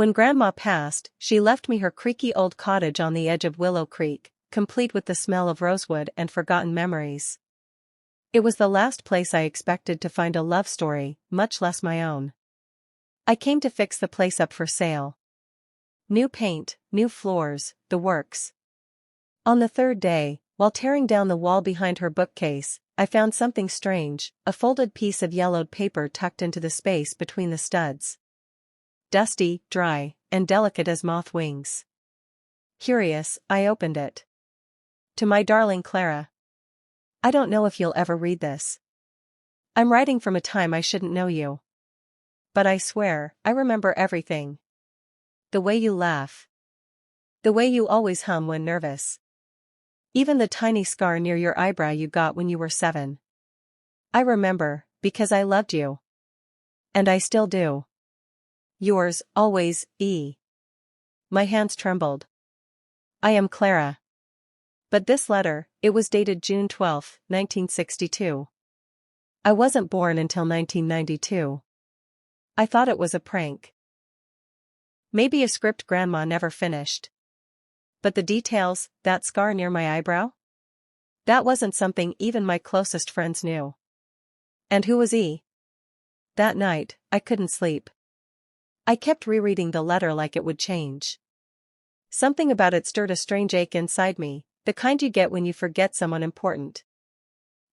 When Grandma passed, she left me her creaky old cottage on the edge of Willow Creek, complete with the smell of rosewood and forgotten memories. It was the last place I expected to find a love story, much less my own. I came to fix the place up for sale. New paint, new floors, the works. On the third day, while tearing down the wall behind her bookcase, I found something strange, a folded piece of yellowed paper tucked into the space between the studs. Dusty, dry, and delicate as moth wings. Curious, I opened it. To my darling Clara. I don't know if you'll ever read this. I'm writing from a time I shouldn't know you. But I swear, I remember everything. The way you laugh. The way you always hum when nervous. Even the tiny scar near your eyebrow you got when you were 7. I remember, because I loved you. And I still do. Yours, always, E. My hands trembled. I am Clara. But this letter, it was dated June 12, 1962. I wasn't born until 1992. I thought it was a prank. Maybe a script Grandma never finished. But the details, that scar near my eyebrow? That wasn't something even my closest friends knew. And who was E? That night, I couldn't sleep. I kept rereading the letter like it would change. Something about it stirred a strange ache inside me, the kind you get when you forget someone important.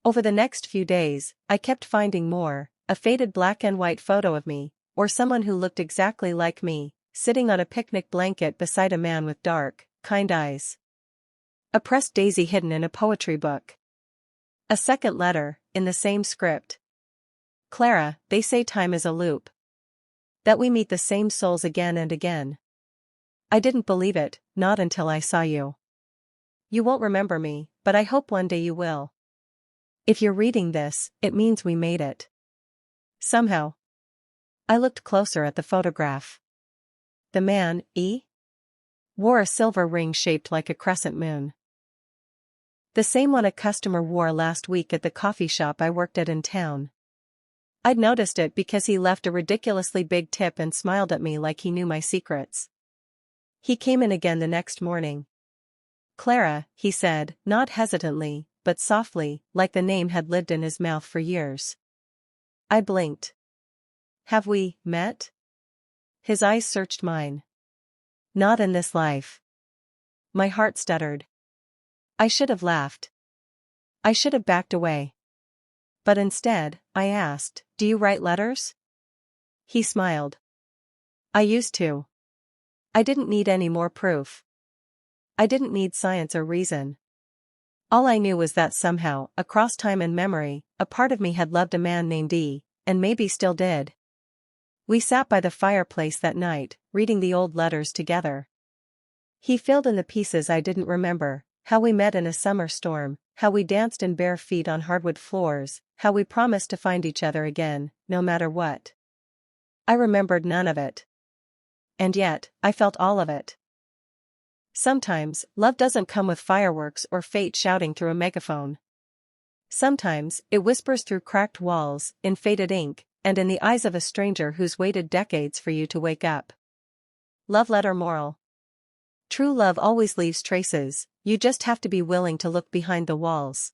Over the next few days, I kept finding more, a faded black and white photo of me, or someone who looked exactly like me, sitting on a picnic blanket beside a man with dark, kind eyes. A pressed daisy hidden in a poetry book. A second letter, in the same script. Clara, they say time is a loop. That we meet the same souls again and again. I didn't believe it, not until I saw you. You won't remember me, but I hope one day you will. If you're reading this, it means we made it. Somehow. I looked closer at the photograph. The man, E? Wore a silver ring shaped like a crescent moon. The same one a customer wore last week at the coffee shop I worked at in town. I'd noticed it because he left a ridiculously big tip and smiled at me like he knew my secrets. He came in again the next morning. Clara, he said, not hesitantly, but softly, like the name had lived in his mouth for years. I blinked. Have we met? His eyes searched mine. Not in this life. My heart stuttered. I should have laughed. I should have backed away. But instead, I asked, do you write letters? He smiled. I used to. I didn't need any more proof. I didn't need science or reason. All I knew was that somehow, across time and memory, a part of me had loved a man named E, and maybe still did. We sat by the fireplace that night, reading the old letters together. He filled in the pieces I didn't remember, how we met in a summer storm, how we danced in bare feet on hardwood floors, how we promised to find each other again, no matter what. I remembered none of it. And yet, I felt all of it. Sometimes, love doesn't come with fireworks or fate shouting through a megaphone. Sometimes, it whispers through cracked walls, in faded ink, and in the eyes of a stranger who's waited decades for you to wake up. Love letter moral. True love always leaves traces, you just have to be willing to look behind the walls.